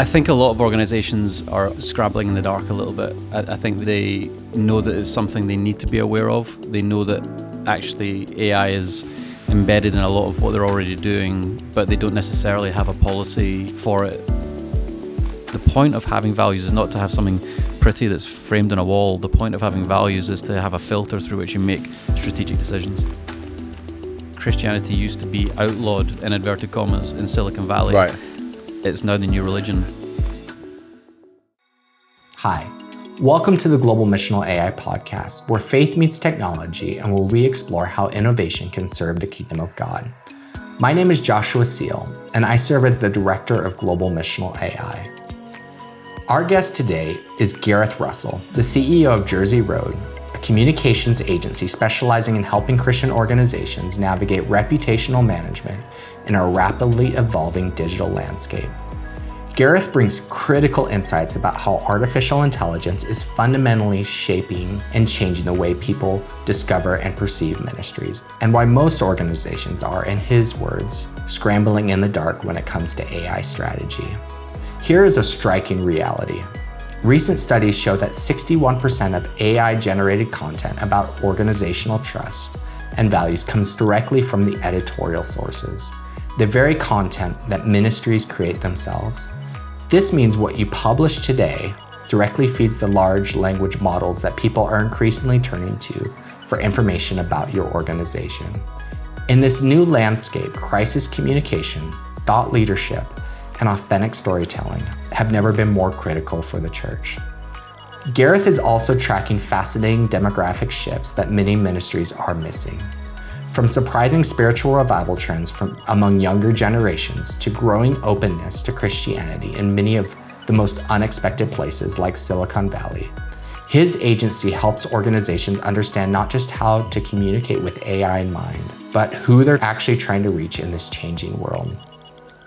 I think a lot of organizations are scrambling in the dark a little bit. I think they know that it's something they need to be aware of. They know that actually AI is embedded in a lot of what they're already doing, but they don't necessarily have a policy for it. The point of having values is not to have something pretty that's framed on a wall. The point of having values is to have a filter through which you make strategic decisions. Christianity used to be outlawed, in inverted commas, in Silicon Valley. Right. It's now the new religion. Hi, welcome to the Global Missional AI podcast, where faith meets technology and where we explore how innovation can serve the kingdom of God. My name is Joshua Seale, and I serve as the Director of Global Missional AI. Our guest today is Gareth Russell, the CEO of Jersey Road, a communications agency specializing in helping Christian organizations navigate reputational management in our rapidly evolving digital landscape. Gareth brings critical insights about how artificial intelligence is fundamentally shaping and changing the way people discover and perceive ministries, and why most organizations are, in his words, scrambling in the dark when it comes to AI strategy. Here is a striking reality. Recent studies show that 61% of AI-generated content about organizational trust and values comes directly from the editorial sources, the very content that ministries create themselves. This means what you publish today directly feeds the large language models that people are increasingly turning to for information about your organization. In this new landscape, crisis communication, thought leadership, and authentic storytelling have never been more critical for the church. Gareth is also tracking fascinating demographic shifts that many ministries are missing. From surprising spiritual revival trends among younger generations to growing openness to Christianity in many of the most unexpected places like Silicon Valley, his agency helps organizations understand not just how to communicate with AI in mind, but who they're actually trying to reach in this changing world.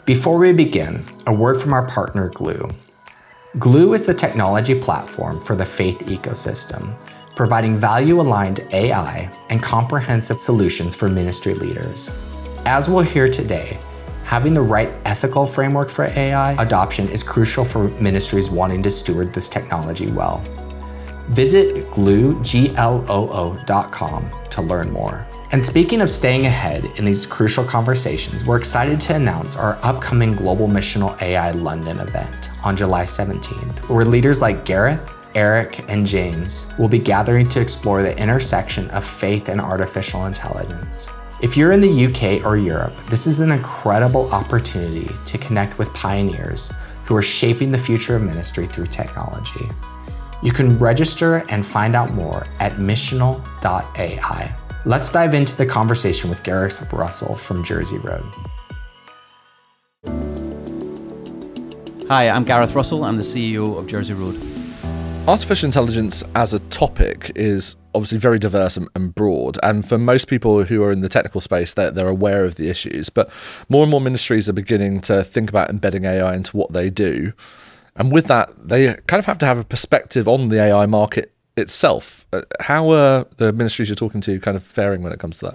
Before we begin, a word from our partner, Glue. Glue is the technology platform for the faith ecosystem, providing value-aligned AI and comprehensive solutions for ministry leaders. As we'll hear today, having the right ethical framework for AI adoption is crucial for ministries wanting to steward this technology well. Visit gloo.com to learn more. And speaking of staying ahead in these crucial conversations, we're excited to announce our upcoming Global Missional AI London event on July 17th, where leaders like Gareth, Eric, and James will be gathering to explore the intersection of faith and artificial intelligence. If you're in the UK or Europe, this is an incredible opportunity to connect with pioneers who are shaping the future of ministry through technology. You can register and find out more at missional.ai. Let's dive into the conversation with Gareth Russell from Jersey Road. Hi, I'm Gareth Russell. I'm the CEO of Jersey Road. Artificial intelligence as a topic is obviously very diverse and broad, and for most people who are in the technical space, they're aware of the issues, but more and more ministries are beginning to think about embedding AI into what they do, and with that, they kind of have to have a perspective on the AI market itself. How are the ministries you're talking to kind of faring when it comes to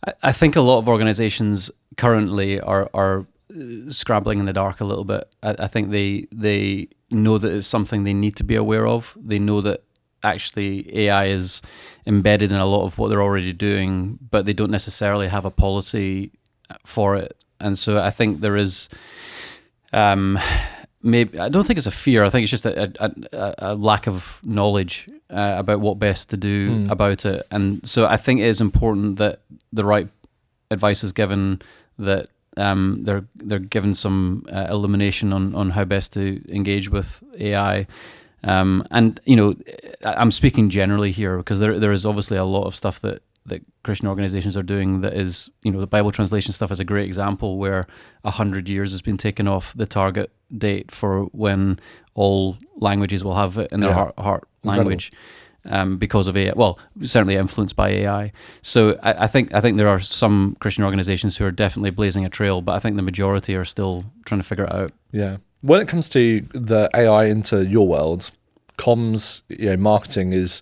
that? I think a lot of organizations currently are scrambling in the dark a little bit. I think they know that it's something they need to be aware of. They know that actually AI is embedded in a lot of what they're already doing, but they don't necessarily have a policy for it. And so I think there is maybe, I don't think it's a fear. I think it's just a lack of knowledge about what best to do about it. And so I think it is important that the right advice is given, that they're given some illumination on how best to engage with AI. And, you know, I'm speaking generally here because there is obviously a lot of stuff that Christian organizations are doing that is, you know, the Bible translation stuff is a great example where 100 years has been taken off the target date for when all languages will have it in their heart language. Because of AI, well, certainly influenced by AI. So I think there are some Christian organizations who are definitely blazing a trail, but I think the majority are still trying to figure it out. Yeah. When it comes to the AI into your world, comms, marketing is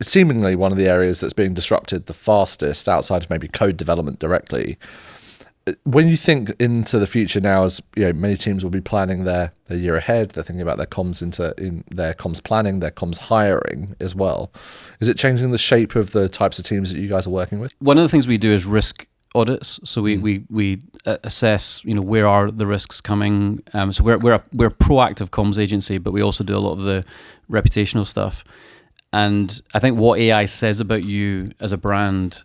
seemingly one of the areas that's being disrupted the fastest outside of maybe code development directly. when you think into the future now, as many teams will be planning their year ahead, they're thinking about their comms in their comms planning, their comms hiring as well. Is it changing the shape of the types of teams that you guys are working with? One of the things we do is risk audits. So we assess, where are the risks coming. So we're a proactive comms agency, but we also do a lot of the reputational stuff. And I think what AI says about you as a brand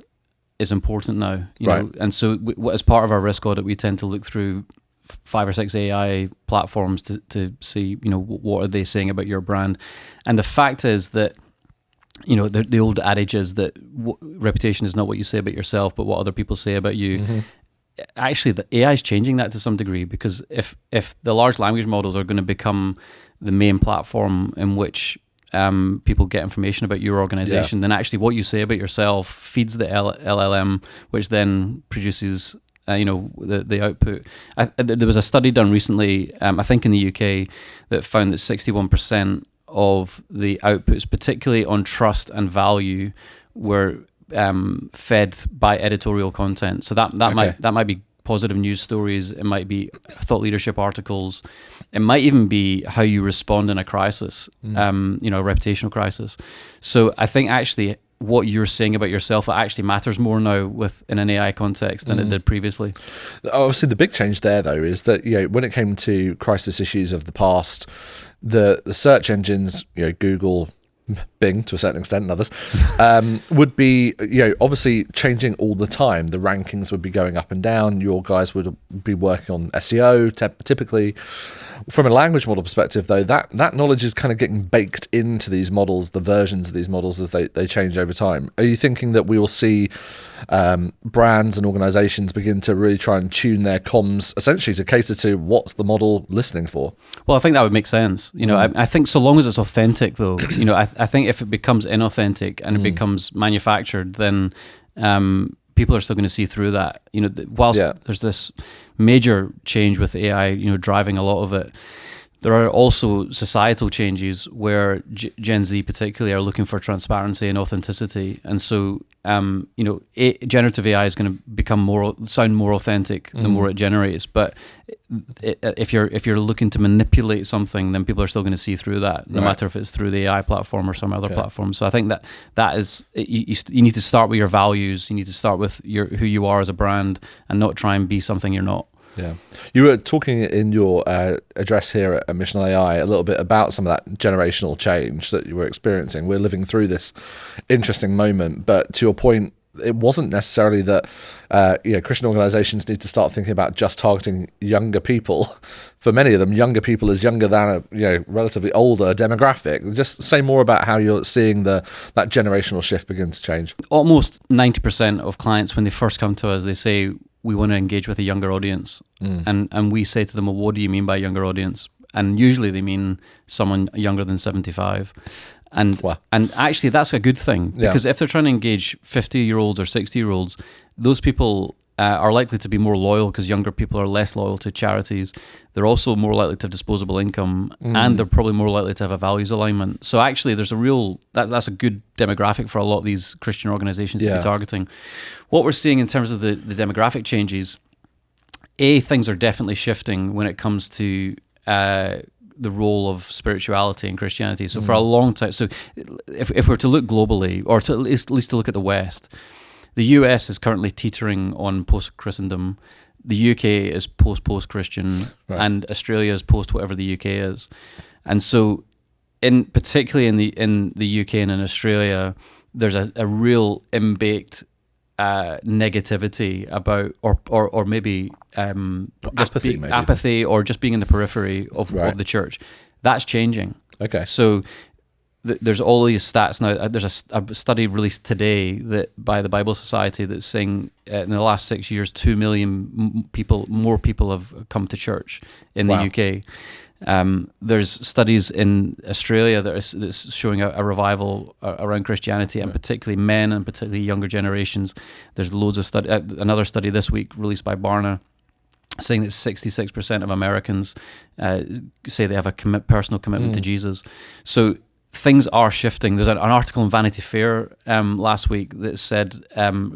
is important now, right. know. And so as part of our risk audit, we tend to look through 5 or 6 AI platforms to see, what are they saying about your brand. And the fact is that, the old adage is that reputation is not what you say about yourself, but what other people say about you. Mm-hmm. Actually, the AI is changing that to some degree, because if the large language models are going to become the main platform in which people get information about your organization, then actually what you say about yourself feeds the LLM, which then produces the output. There was a study done recently, I think in the UK, that found that 61% of the outputs, particularly on trust and value, were fed by editorial content. So that might be positive news stories, it might be thought leadership articles, it might even be how you respond in a crisis, a reputational crisis. So I think actually what you're saying about yourself actually matters more now in an AI context than it did previously. Obviously, the big change there, though, is that when it came to crisis issues of the past, the search engines, Google, Bing to a certain extent, and others, would be obviously changing all the time. The rankings would be going up and down. Your guys would be working on SEO typically. From a language model perspective, though, that knowledge is kind of getting baked into these models, the versions of these models as they change over time. Are you thinking that we will see brands and organizations begin to really try and tune their comms essentially to cater to what's the model listening for? Well, I think that would make sense. I think so long as it's authentic, though, I think if it becomes inauthentic and it becomes manufactured, then people are still going to see through that. Whilst there's this major change with AI, driving a lot of it, there are also societal changes where Gen Z particularly are looking for transparency and authenticity. And so, generative AI is going to sound more authentic the more it generates. But if you're looking to manipulate something, then people are still going to see through that, no matter if it's through the AI platform or some other platform. So I think that is, you need to start with your values. You need to start with who you are as a brand, and not try and be something you're not. Yeah, you were talking in your address here at Missional AI a little bit about some of that generational change that you were experiencing. We're living through this interesting moment, but to your point, it wasn't necessarily that Christian organizations need to start thinking about just targeting younger people. For many of them, younger people is younger than a relatively older demographic. Just say more about how you're seeing that generational shift begin to change. Almost 90% of clients, when they first come to us, they say, we want to engage with a younger audience. And we say to them, well, what do you mean by younger audience? And usually they mean someone younger than 75. And actually that's a good thing, because if they're trying to engage 50-year-olds or 60-year-olds, those people are likely to be more loyal, because younger people are less loyal to charities. They're also more likely to have disposable income, and they're probably more likely to have a values alignment. So actually there's that's a good demographic for a lot of these Christian organizations to be targeting. What we're seeing in terms of the demographic changes, things are definitely shifting when it comes to the role of spirituality in Christianity. So for a long time, so if we're to look globally, or to at least to look at the West, the US is currently teetering on post-Christendom. The UK is post-Christian, and Australia is post whatever the UK is. And so, particularly in the UK and in Australia, there's a real imbaked negativity about, or maybe apathy, or just being in the periphery of the church. That's changing. Okay. So there's all these stats now. There's a study released today that by the Bible Society that's saying in the last 6 years, 2 million more people have come to church in the UK. There's studies in Australia that's showing a revival around Christianity, and particularly men, and particularly younger generations. There's loads of another study this week released by Barna saying that 66% of Americans say they have a personal commitment to Jesus. So things are shifting. There's an article in Vanity Fair last week that said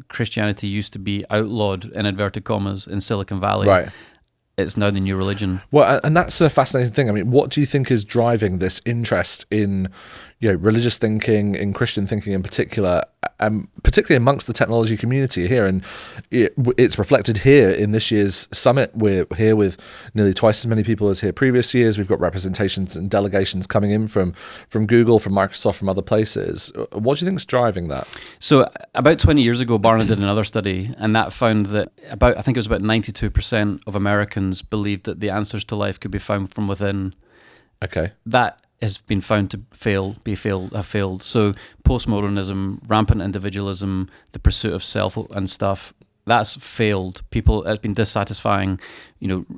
Christianity used to be outlawed, in inverted commas, in Silicon Valley. Right. It's now the new religion. Well, and that's a fascinating thing. I mean, what do you think is driving this interest in, religious thinking, in Christian thinking in particular, particularly amongst the technology community here? And it's reflected here in this year's summit. We're here with nearly twice as many people as here previous years. We've got representations and delegations coming in from Google, from Microsoft, from other places. What do you think is driving that? So about 20 years ago, Barna did another study, and that found that I think it was about 92% of Americans believed that the answers to life could be found from within. Okay. That has been found to have failed. So postmodernism, rampant individualism, the pursuit of self and stuff, that's failed. It's been dissatisfying.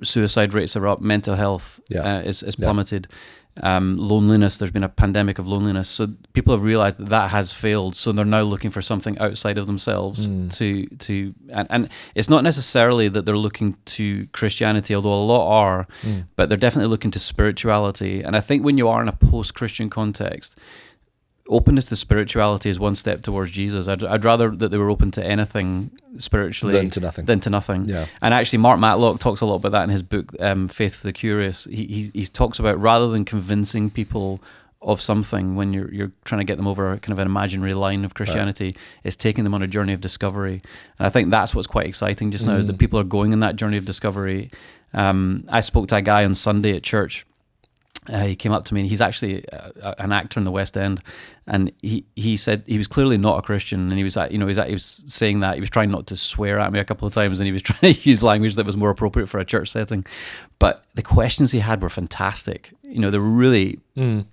Suicide rates are up, mental health is plummeted. Loneliness, there's been a pandemic of loneliness. So people have realized that has failed. So they're now looking for something outside of themselves and it's not necessarily that they're looking to Christianity, although a lot are, but they're definitely looking to spirituality. And I think when you are in a post-Christian context, openness to spirituality is one step towards Jesus. I'd rather that they were open to anything spiritually than to nothing. Yeah. And actually, Mark Matlock talks a lot about that in his book, Faith for the Curious. He talks about, rather than convincing people of something when you're trying to get them over kind of an imaginary line of Christianity, it's taking them on a journey of discovery. And I think that's what's quite exciting just now, is that people are going on that journey of discovery. I spoke to a guy on Sunday at church. He came up to me, and he's actually an actor in the West End, and he said he was clearly not a Christian, and he was saying that he was trying not to swear at me a couple of times, and he was trying to use language that was more appropriate for a church setting. But the questions he had were fantastic. They were really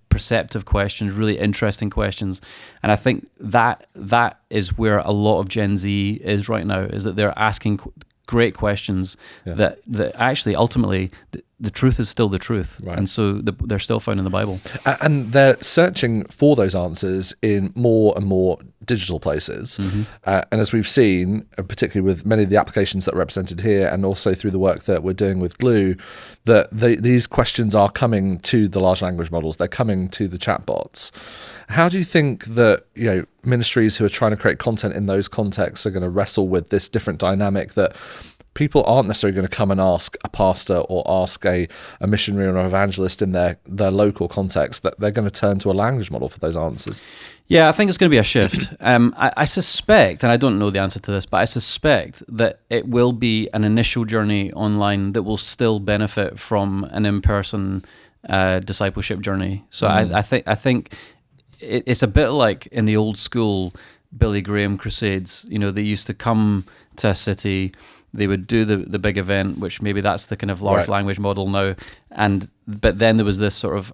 perceptive questions, really interesting questions, and I think that is where a lot of Gen Z is right now, is that they're asking great questions that actually ultimately the truth is still the truth, and so they're still found in the Bible, and they're searching for those answers in more and more digital places. And as we've seen, particularly with many of the applications that are represented here, and also through the work that we're doing with Glue, that these questions are coming to the large language models, they're coming to the chatbots. How do you think that ministries who are trying to create content in those contexts are going to wrestle with this different dynamic, that people aren't necessarily going to come and ask a pastor or ask a missionary or an evangelist in their local context, that they're going to turn to a language model for those answers? Yeah, I think it's going to be a shift. I suspect, and I don't know the answer to this, but I suspect that it will be an initial journey online that will still benefit from an in-person discipleship journey. So I think it's a bit like in the old school Billy Graham crusades. They used to come to a city, they would do the big event, which maybe that's the kind of large language model now, but then there was this sort of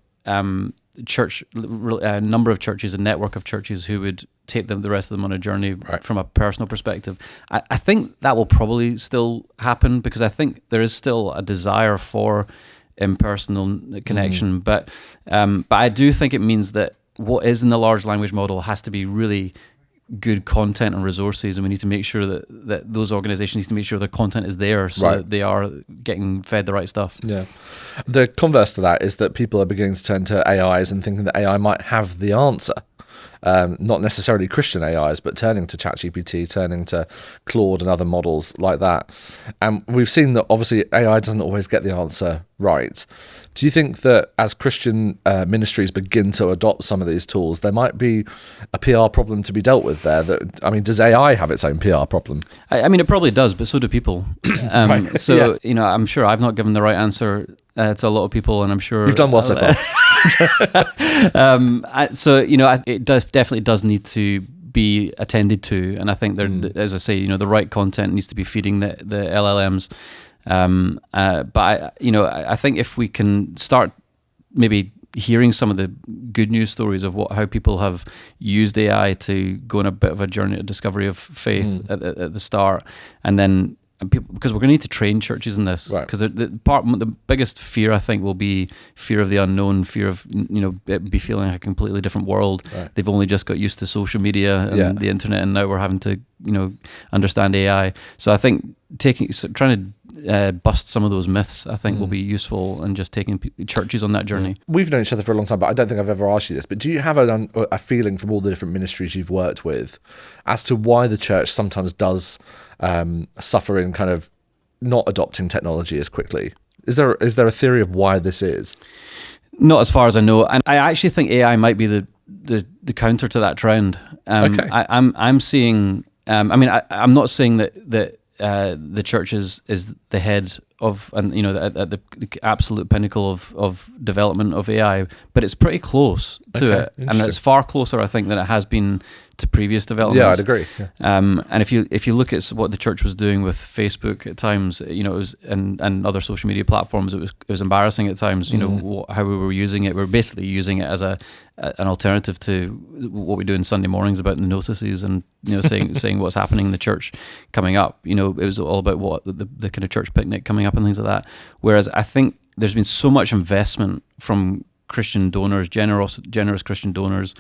church, number of churches, a network of churches who would take the rest of them on a journey from a personal perspective. I think that will probably still happen, because I think there is still a desire for impersonal connection, but I do think it means that what is in the large language model has to be really good content and resources, and we need to make sure that those organizations need to make sure their content is there, so that they are getting fed the right stuff. Yeah. The converse to that is that people are beginning to turn to AIs and thinking that AI might have the answer. Not necessarily Christian AIs, but turning to ChatGPT, turning to Claude and other models like that. And we've seen that obviously AI doesn't always get the answer right. Do you think that as Christian ministries begin to adopt some of these tools, there might be a PR problem to be dealt with there? Does AI have its own PR problem? It probably does, but so do people. I'm sure I've not given the right answer to a lot of people, and I'm sure you've done well so far. It definitely does need to be attended to, and I think as I say, the right content needs to be feeding the LLMs. I think if we can start maybe hearing some of the good news stories of how people have used AI to go on a bit of a journey of discovery of faith at the start, and then because we're going to need to train churches in this, because the biggest fear I think will be fear of the unknown, fear of it be feeling like a completely different world. They've only just got used to social media and the internet, and now we're having to understand AI. So I think trying to bust some of those myths, I think will be useful, and just taking churches on that journey. We've known each other for a long time, but I don't think I've ever asked you this, but do you have a feeling from all the different ministries you've worked with as to why the church sometimes does suffer in kind of not adopting technology as quickly? Is there a theory of why this is? Not as far as I know, and I actually think AI might be the counter to that trend. Okay. I'm seeing. I'm not saying that the church is the head of, and at the absolute pinnacle of development of AI, but it's pretty close to it, and it's far closer, I think, than it has been to previous developments. Yeah, I'd agree. Yeah. And if you look at what the church was doing with Facebook at times, it was and other social media platforms, it was embarrassing at times. How we were using it. We were basically using it as an alternative to what we do in Sunday mornings about the notices and saying what's happening in the church coming up. It was all about what the kind of church picnic coming up and things like that. Whereas I think there's been so much investment from Christian donors, generous Christian donors,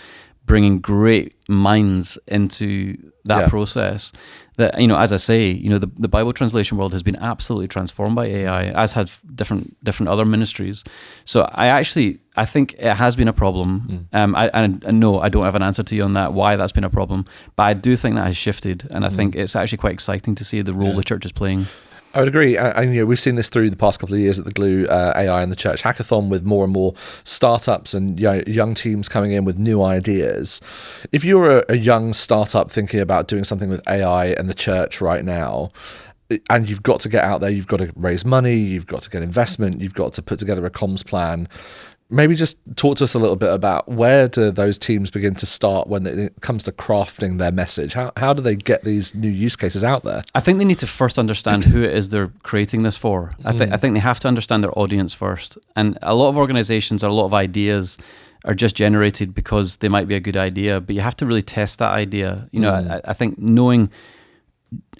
bringing great minds into that process that, as I say, the Bible translation world has been absolutely transformed by AI, as have different other ministries. So I think it has been a problem. No, I don't have an answer to you on that, why that's been a problem, but I do think that has shifted, and I think it's actually quite exciting to see the role the church is playing. I would agree. And we've seen this through the past couple of years at the Glue AI and the Church Hackathon, with more and more startups and young teams coming in with new ideas. If you're a young startup thinking about doing something with AI and the church right now, and you've got to get out there, you've got to raise money, you've got to get investment, you've got to put together a comms plan, maybe just talk to us a little bit about where do those teams begin to start when it comes to crafting their message? How do they get these new use cases out there? I think they need to first understand who it is they're creating this for. I think they have to understand their audience first. And a lot of organizations, or a lot of ideas, are just generated because they might be a good idea, but you have to really test that idea. I think knowing...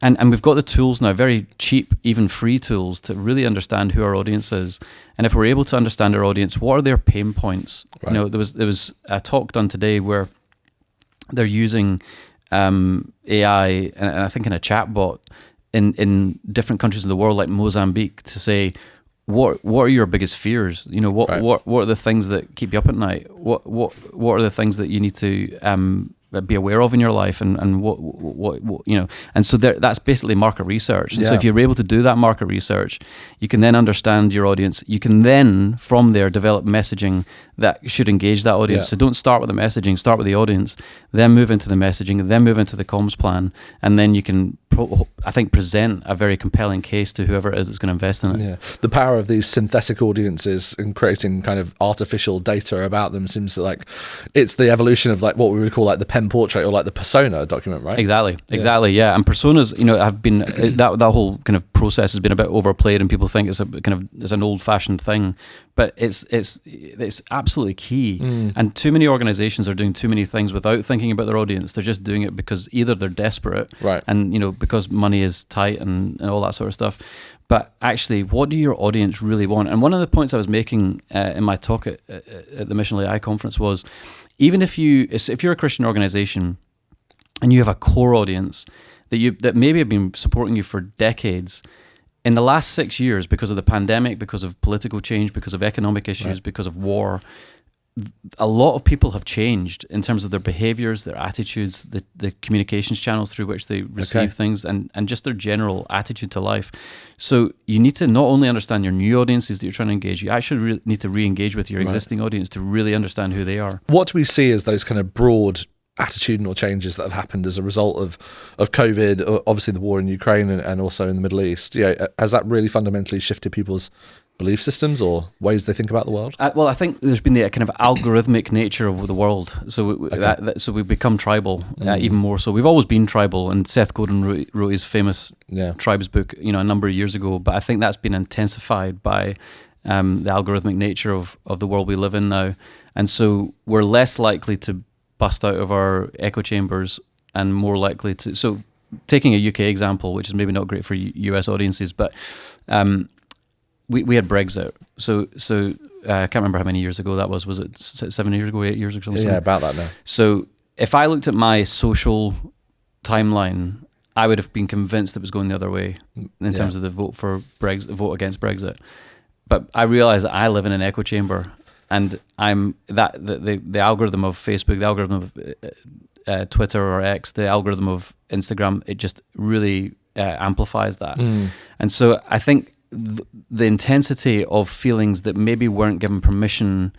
And we've got the tools now, very cheap, even free tools, to really understand who our audience is. And if we're able to understand our audience, what are their pain points? Right. There was a talk done today where they're using AI, and I think in a chatbot in different countries of the world, like Mozambique, to say, what are your biggest fears? What are the things that keep you up at night? What are the things that you need to be aware of in your life, and what and so that's basically market research. And so if you're able to do that market research, you can then understand your audience. You can then from there develop messaging that should engage that audience. So don't start with the messaging, start with the audience, then move into the messaging, then move into the comms plan, and then you can present a very compelling case to whoever it is that's going to invest in it. Yeah, the power of these synthetic audiences and creating kind of artificial data about them seems like it's the evolution of like what we would call like the pen portrait or like the persona document, right? Exactly. And personas, have been that whole kind of process has been a bit overplayed, and people think it's an old-fashioned thing, but it's absolutely key. And too many organizations are doing too many things without thinking about their audience. They're just doing it because either they're desperate, right, and because money is tight and all that sort of stuff. But actually, what do your audience really want? And one of the points I was making in my talk at the Missional AI conference was, even if you're a Christian organization and you have a core audience that maybe have been supporting you for decades, in the last 6 years, because of the pandemic, because of political change, because of economic issues, because of war, a lot of people have changed in terms of their behaviors, their attitudes, the communications channels through which they receive things, and just their general attitude to life. So you need to not only understand your new audiences that you're trying to engage, you actually need to re-engage with your existing audience to really understand who they are. What do we see as those kind of broad attitudinal changes that have happened as a result of COVID, obviously the war in Ukraine and also in the Middle East? Has that really fundamentally shifted people's belief systems or ways they think about the world? Well, I think there's been the kind of algorithmic nature of the world. So so we've become tribal, even more so. We've always been tribal, and Seth Godin wrote his famous Tribes book, a number of years ago. But I think that's been intensified by the algorithmic nature of the world we live in now. And so we're less likely to bust out of our echo chambers and more likely to... So taking a UK example, which is maybe not great for US audiences, but... We had Brexit, so I can't remember how many years ago that was. Was it 7 years ago, 8 years ago? Something? Yeah, about that now. So if I looked at my social timeline, I would have been convinced it was going the other way in terms of the vote against Brexit. But I realize that I live in an echo chamber, and the algorithm of Facebook, the algorithm of Twitter or X, the algorithm of Instagram, it just really amplifies that. And so I think the intensity of feelings that maybe weren't given permission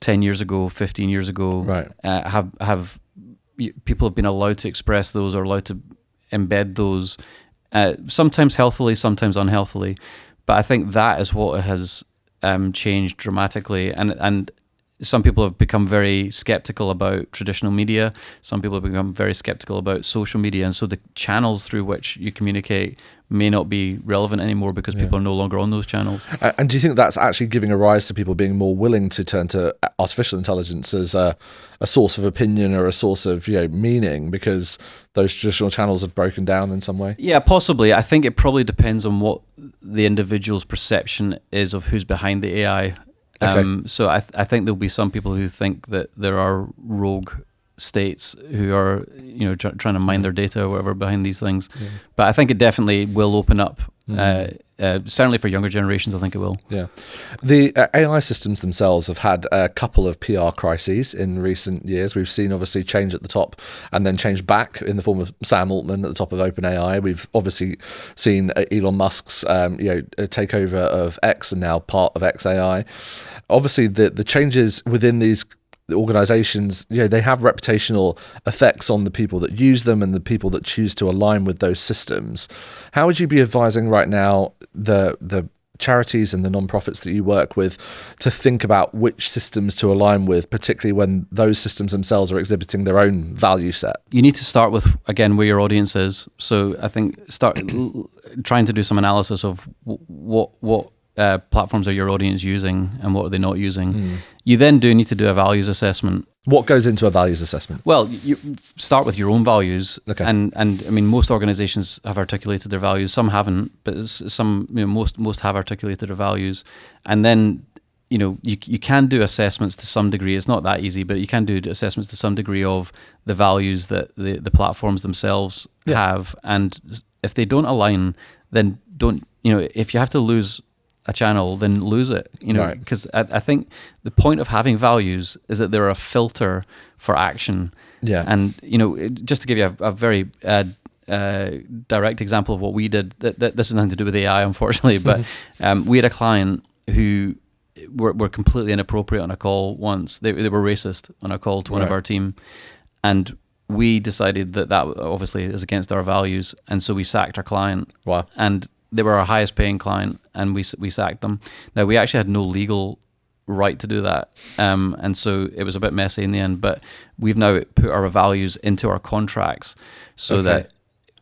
10 years ago, 15 years ago, have people have been allowed to express those or allowed to embed those, sometimes healthily, sometimes unhealthily. But I think that is what has changed dramatically. And some people have become very skeptical about traditional media. Some people have become very skeptical about social media. And so the channels through which you communicate may not be relevant anymore because people are no longer on those channels. And do you think that's actually giving a rise to people being more willing to turn to artificial intelligence as a source of opinion or a source of meaning, because those traditional channels have broken down in some way? Yeah, possibly. I think it probably depends on what the individual's perception is of who's behind the AI. So I think there'll be some people who think that there are rogue states who are trying to mine their data or whatever behind these things. But I think it definitely will open up. Certainly for younger generations, I think it will. Yeah. The AI systems themselves have had a couple of PR crises in recent years. We've seen obviously change at the top and then change back in the form of Sam Altman at the top of OpenAI. We've obviously seen Elon Musk's takeover of X and now part of XAI. Obviously the changes within these organizations, they have reputational effects on the people that use them and the people that choose to align with those systems. How would you be advising right now the charities and the non-profits that you work with to think about which systems to align with, particularly when those systems themselves are exhibiting their own value set? You need to start with, again, where your audience is. So I think start trying to do some analysis of what platforms are your audience using and what are they not using. You then do need to do a values assessment. What goes into a values assessment? Well, you start with your own values, and I mean, most organizations have articulated their values. Some haven't, but some, most have articulated their values, and then you can do assessments to some degree. It's not that easy, but you can do assessments to some degree of the values that the platforms themselves have, and if they don't align, then don't. If you have to lose a channel, then lose it, because I think the point of having values is that they're a filter for action. And just to give you a very direct example of what we did, that this has nothing to do with AI, unfortunately, but we had a client who were completely inappropriate on a call once. They were racist on a call to one of our team, and we decided that obviously is against our values, and so we sacked our client. Wow. And they were our highest paying client, and we sacked them. Now, we actually had no legal right to do that, and so it was a bit messy in the end, but we've now put our values into our contracts so that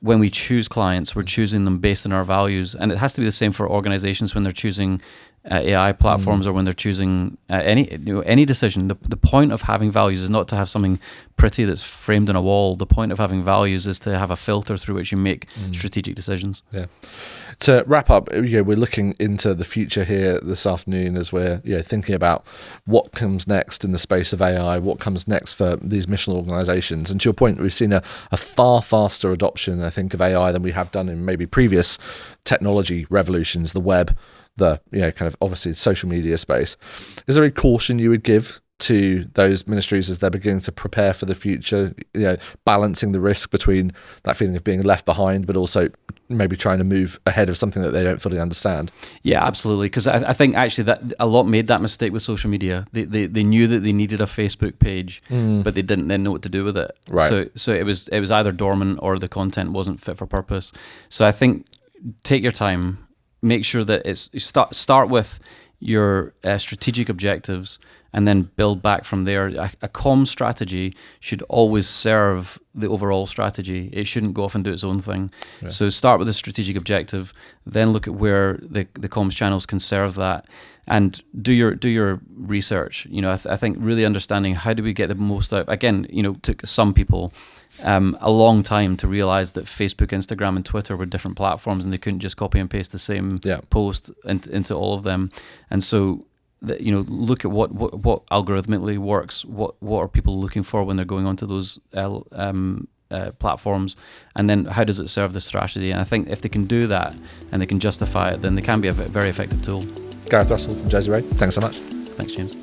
when we choose clients, we're choosing them based on our values. And it has to be the same for organizations when they're choosing AI platforms or when they're choosing any decision. The point of having values is not to have something pretty that's framed on a wall. The point of having values is to have a filter through which you make strategic decisions. Yeah. To wrap up, we're looking into the future here this afternoon as we're thinking about what comes next in the space of AI, what comes next for these missional organizations. And to your point, we've seen a far faster adoption, I think, of AI than we have done in maybe previous technology revolutions, the web, the kind of obviously social media space. Is there any caution you would give to those ministries as they're beginning to prepare for the future, balancing the risk between that feeling of being left behind, but also maybe trying to move ahead of something that they don't fully understand? Yeah, absolutely. Because I think actually that a lot made that mistake with social media. They knew that they needed a Facebook page, but they didn't then know what to do with it. Right. So it was either dormant or the content wasn't fit for purpose. So I think take your time, make sure that start with your strategic objectives, and then build back from there. A comm strategy should always serve the overall strategy. It shouldn't go off and do its own thing. Yeah. So start with a strategic objective, then look at where the comms channels can serve that, and do your research. I think really understanding how do we get the most out. Again, took some people a long time to realize that Facebook, Instagram, and Twitter were different platforms, and they couldn't just copy and paste the same post into all of them. And so, look at what algorithmically works. What are people looking for when they're going onto those platforms, and then how does it serve the strategy? And I think if they can do that and they can justify it, then they can be a very effective tool. Gareth Russell from Jersey Ray, thanks so much. Thanks, James.